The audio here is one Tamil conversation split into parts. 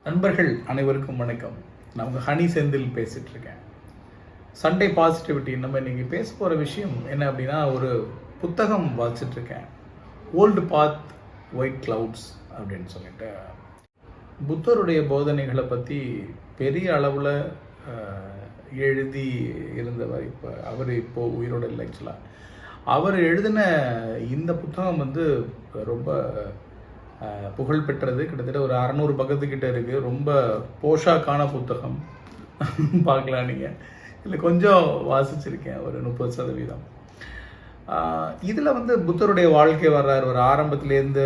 நண்பர்கள் அனைவருக்கும் வணக்கம். நான் உங்கள் ஹனி செந்தில் பேசிகிட்டு இருக்கேன். Sunday positivity. நம்ம இன்றைக்கி பேச போகிற விஷயம் என்ன அப்படின்னா, ஒரு புத்தகம் வாசிச்சுட்ருக்கேன், ஓல்டு பாத் ஒயிட் கிளவுட்ஸ் அப்படின்னு சொல்லிட்டு. புத்தருடைய போதனைகளை பற்றி பெரிய அளவில் எழுதி இருந்தவர். அவர் இப்போது உயிரோடு இல்லை. ஆக்சுவலாக அவர் எழுதின இந்த புத்தகம் ரொம்ப புகழ் பெற்றது. கிட்டத்தட்ட ஒரு 600 பக்கத்துக்கிட்ட இருக்குது. ரொம்ப போஷாக்கான புத்தகம். பார்க்கலாம் நீங்கள். இல்லை கொஞ்சம் வாசிச்சிருக்கேன், ஒரு 30%. இதில் புத்தருடைய வாழ்க்கை வர்றார். ஒரு ஆரம்பத்துலேருந்து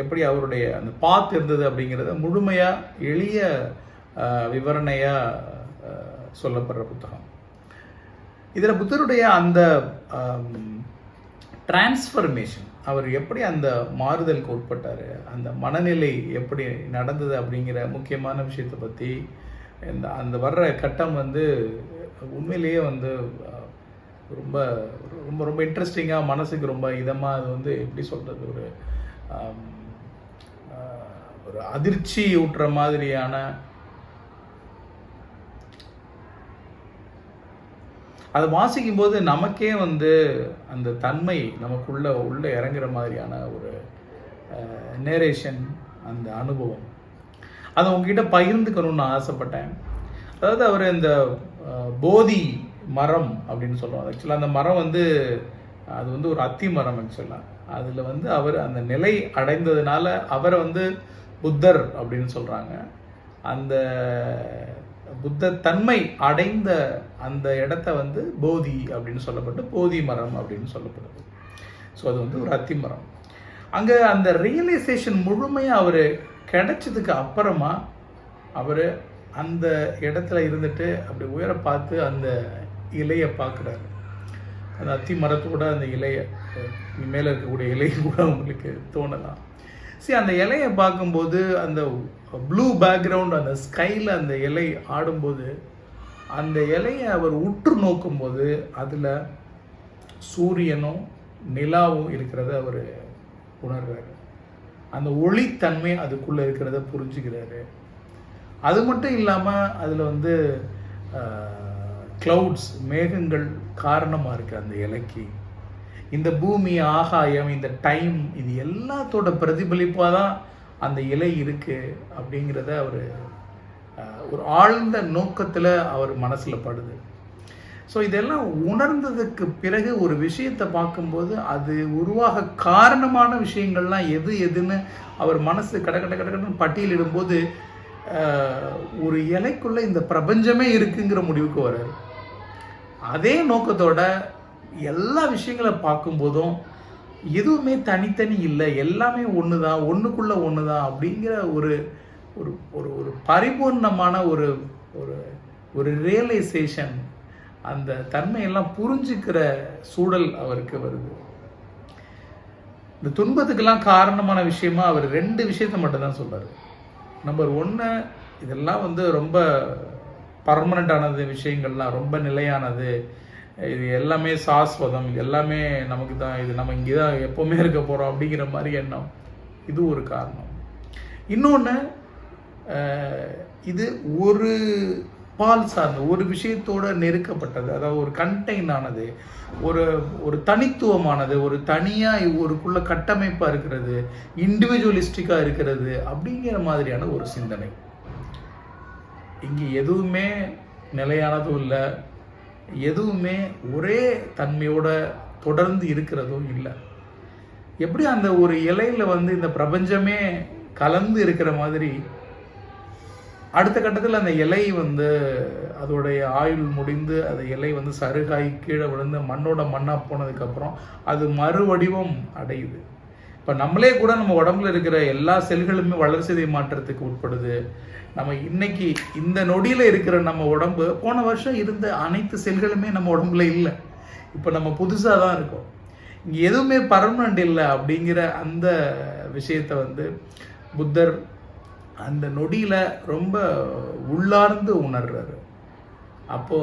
எப்படி அவருடைய அந்த பாத் இருந்தது அப்படிங்கிறத முழுமையாக எளிய விவரணையாக சொல்லப்படுற புத்தகம். இதில் புத்தருடைய அந்த டிரான்ஸ்ஃபர்மேஷன், அவர் எப்படி அந்த மாறுதலுக்கு உட்பட்டார், அந்த மனநிலை எப்படி நடந்தது அப்படிங்கிற முக்கியமான விஷயத்தை பற்றி அந்த வர்ற கட்டம் உண்மையிலேயே ரொம்ப ரொம்ப ரொம்ப இன்ட்ரெஸ்டிங்காக, மனசுக்கு ரொம்ப இதமாக, அது எப்படி சொல்கிறது, ஒரு அதிர்ச்சி ஊட்டுற மாதிரியான, அதை வாசிக்கும் போது நமக்கே அந்த தன்மை நமக்குள்ள இறங்குற மாதிரியான ஒரு நேரேஷன், அந்த அனுபவம், அதை உங்ககிட்ட பகிர்ந்துக்கணும்னு ஆசைப்பட்டேன். அதாவது அவர் இந்த போதி மரம் அப்படின்னு சொல்லுவாங்க. ஆக்சுவலாக அந்த மரம் அது ஒரு அத்தி மரம். ஆக்சுவலாக அதில் அவர் அந்த நிலை அடைந்ததுனால அவரை புத்தர் அப்படின்னு சொல்கிறாங்க. அந்த புத்த தன்மை அடைந்த அந்த இடத்த போதி அப்படின்னு சொல்லப்பட்டு போதி மரம் அப்படின்னு சொல்லப்படுது. ஸோ அது ஒரு அத்தி மரம். அங்கே அந்த ரியலைசேஷன் முழுமையாக அவர் கிடைச்சதுக்கு அப்புறமா அவர் அந்த இடத்துல இருந்துட்டு அப்படி உயர பார்த்து அந்த இலையை பார்க்குறாரு. அந்த அத்தி மரத்தோட அந்த இலையை, மேலே இருக்கக்கூடிய இலையை கூட உங்களுக்கு தோணலாம். சரி, அந்த இலையை பார்க்கும்போது அந்த ப்ளூ பேக்ரவுண்ட், அந்த ஸ்கையில் அந்த இலை ஆடும்போது, அந்த இலையை அவர் உற்று நோக்கும்போது அதில் சூரியனும் நிலாவும் இருக்கிறத அவர் உணர்றாரு. அந்த ஒளித்தன்மை அதுக்குள்ளே இருக்கிறத புரிஞ்சுக்கிறாரு. அது மட்டும் இல்லாமல் அதில் க்ளவுட்ஸ், மேகங்கள் காரணமாக இருக்குது அந்த இலைக்கு. இந்த பூமி, ஆகாயம், இந்த டைம், இது எல்லாத்தோட பிரதிபலிப்பாக தான் அந்த இலை இருக்குது அப்படிங்கிறத அவர் ஒரு ஆழ்ந்த நோக்கத்தில் அவர் மனசில் படுது. ஸோ இதெல்லாம் உணர்ந்ததுக்கு பிறகு ஒரு விஷயத்தை பார்க்கும்போது அது உருவாக காரணமான விஷயங்கள்லாம் எதுன்னு அவர் மனசு கடன்னு பட்டியலிடும்போது ஒரு இலைக்குள்ளே இந்த பிரபஞ்சமே இருக்குங்கிற முடிவுக்கு வர்றாரு. அதே நோக்கத்தோட எல்லா விஷயங்களை பார்க்கும்போதும் எதுவுமே தனித்தனி இல்லை, எல்லாமே ஒன்று தான், ஒன்றுக்குள்ளே ஒன்று தான் அப்படிங்கிற ஒரு ஒரு ஒரு பரிபூர்ணமான ஒரு ஒரு ரியலைசேஷன், அந்த தன்மையெல்லாம் புரிஞ்சுக்கிற சூழல் அவருக்கு வருது. இந்த துன்பத்துக்கெல்லாம் காரணமான விஷயமா அவர் 2 விஷயத்தை மட்டும்தான் சொல்றாரு. நம்பர் 1, இதெல்லாம் ரொம்ப பர்மனண்டானது, விஷயங்கள்லாம் ரொம்ப நிலையானது, இது எல்லாமே சாஸ்வதம், இது எல்லாமே நமக்கு தான், இது நம்ம இங்கே தான் எப்போவுமே இருக்க போகிறோம் அப்படிங்கிற மாதிரி எண்ணம், இது ஒரு காரணம். இன்னொன்று, இது ஒரு பால் சார்ந்த ஒரு விஷயத்தோடு நெருக்கப்பட்டது, அதாவது ஒரு கண்டெயின் ஆனது, ஒரு தனித்துவமானது, ஒரு தனியாக ஒருக்குள்ள கட்டமைப்பாக இருக்கிறது, இண்டிவிஜுவலிஸ்டிக்காக இருக்கிறது அப்படிங்கிற மாதிரியான ஒரு சிந்தனை. இங்கே எதுவுமே நிலையானதும் இல்லை, எதுவுமே ஒரே தன்மையோட தொடர்ந்து இருக்கிறதும் இல்லை. எப்படி அந்த ஒரு இலையில இந்த பிரபஞ்சமே கலந்து இருக்கிற மாதிரி அடுத்த கட்டத்தில் அந்த இலை அதோடைய ஆயுள் முடிந்து அந்த இலை சருகாய் கீழே விழுந்து மண்ணோட மண்ணாக போனதுக்கப்புறம் அது மறுவடிவம் அடையுது. இப்போ நம்மளே கூட நம்ம உடம்புல இருக்கிற எல்லா செல்களுமே வளர்சிதை மாற்றத்துக்கு உட்படுது. நம்ம இன்னைக்கு இந்த நொடியில் இருக்கிற நம்ம உடம்பு போன வருஷம் இருந்த அனைத்து செல்களுமே நம்ம உடம்புல இல்லை. இப்போ நம்ம புதுசாக தான் இருக்கோம். இங்கே எதுவுமே பர்மனண்ட் இல்லை அப்படிங்கிற அந்த விஷயத்தை புத்தர் அந்த நொடியில் ரொம்ப உள்ளார்ந்து உணர்றாரு. அப்போ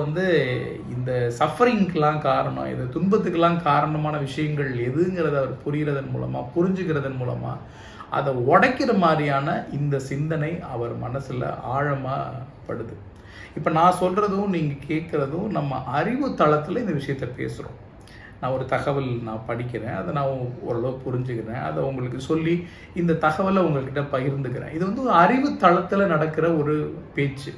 இந்த சஃபரிங்க்கெலாம் காரணம், இந்த துன்பத்துக்கெல்லாம் காரணமான விஷயங்கள் எதுங்கிறத அவர் புரிகிறதன் மூலமாக, புரிஞ்சுக்கிறதன் மூலமாக அதை உடைக்கிற மாதிரியான இந்த சிந்தனை அவர் மனசில் ஆழமாக படுது. இப்போ நான் சொல்கிறதும் நீங்கள் கேட்குறதும் நம்ம அறிவு தளத்தில் இந்த விஷயத்தை பேசுகிறோம். நான் ஒரு தகவல் நான் படிக்கிறேன், அதை நான் ஓரளவு புரிஞ்சுக்கிறேன், அதை உங்களுக்கு சொல்லி இந்த தகவலை உங்கள்கிட்ட பகிர்ந்துக்கிறேன். இது வந்து அறிவு தளத்தில் நடக்கிற ஒரு பேச்சு.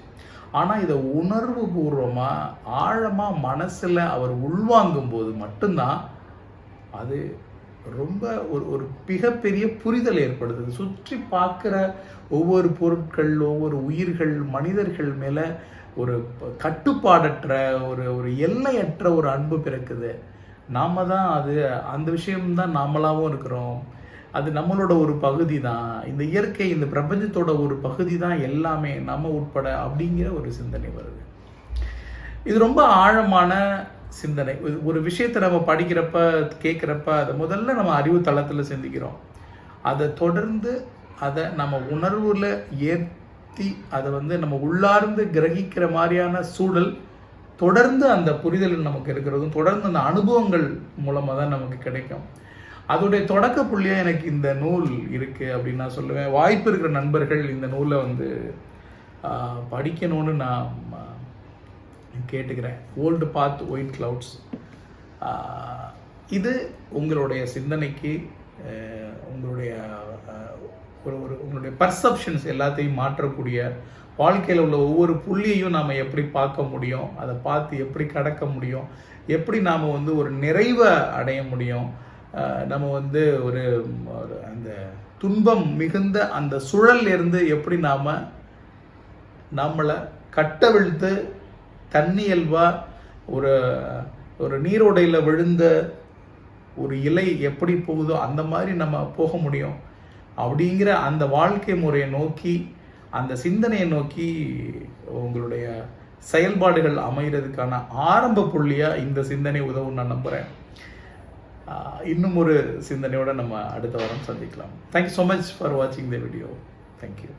ஆனால் இதை உணர்வு பூர்வமாக ஆழமாக மனசில் அவர் உள்வாங்கும் போது மட்டும்தான் அது ரொம்ப ஒரு மிகப்பெரிய புரிதல் ஏற்படுது. சுற்றி பார்க்குற ஒவ்வொரு பொருட்கள், ஒவ்வொரு உயிர்கள், மனிதர்கள் மேலே ஒரு கட்டுப்பாடற்ற ஒரு எல்லையற்ற ஒரு அன்பு பிறக்குது. நாம் தான் அது, அந்த விஷயம்தான் நாமளாகவும் இருக்கிறோம். அது நம்மளோட ஒரு பகுதி தான். இந்த இயற்கை, இந்த பிரபஞ்சத்தோட ஒரு பகுதி தான் எல்லாமே, நம்ம உட்பட அப்படிங்கிற ஒரு சிந்தனை வருது. இது ரொம்ப ஆழமான சிந்தனை. ஒரு விஷயத்தை நம்ம படிக்கிறப்ப, கேட்குறப்ப அதை முதல்ல நம்ம அறிவு தளத்தில் சிந்திக்கிறோம். அதை தொடர்ந்து அதை நம்ம உணர்வுல ஏற்றி அதை வந்து நம்ம உள்ளார்ந்து கிரகிக்கிற மாதிரியான சூழல் தொடர்ந்து அந்த புரிதல் நமக்கு இருக்கிறதும், தொடர்ந்து அந்த அனுபவங்கள் மூலமாக தான் நமக்கு கிடைக்கும். அதோடைய தொடக்க புள்ளியாக எனக்கு இந்த நூல் இருக்குது அப்படின்னு நான் சொல்லுவேன். வாய்ப்பு இருக்கிற நண்பர்கள் இந்த நூலை வந்து படிக்கணும்னு நான் கேட்டுக்கிறேன். ஓல்டு பாத் ஒயிட் கிளவுட்ஸ். இது உங்களுடைய சிந்தனைக்கு, உங்களுடைய உங்களுடைய பர்செப்ஷன்ஸ் எல்லாத்தையும் மாற்றக்கூடிய, வாழ்க்கையில் உள்ள ஒவ்வொரு புள்ளியையும் நாம் எப்படி பார்க்க முடியும், அதை பார்த்து எப்படி கடக்க முடியும், எப்படி நாம் வந்து ஒரு நிறைவை அடைய முடியும், நம்ம வந்து ஒரு அந்த துன்பம் மிகுந்த அந்த சுழலிருந்து எப்படி நாம் நம்மளை கட்டவிழ்த்து தன்னியல்வாக ஒரு நீரோடையில் விழுந்த ஒரு இலை எப்படி போகுதோ அந்த மாதிரி நம்ம போக முடியும் அப்படிங்கிற அந்த வாழ்க்கை முறையை நோக்கி, அந்த சிந்தனையை நோக்கி உங்களுடைய செயல்பாடுகள் அமைகிறதுக்கான ஆரம்ப புள்ளியாக இந்த சிந்தனை உதவும் நான் நம்புகிறேன். இன்னும் ஒரு சிந்தனையோடு நம்ம அடுத்த வாரம் சந்திக்கலாம். தேங்க்யூ ஸோ மச் ஃபார் வாட்சிங் த வீடியோ. தேங்க்யூ.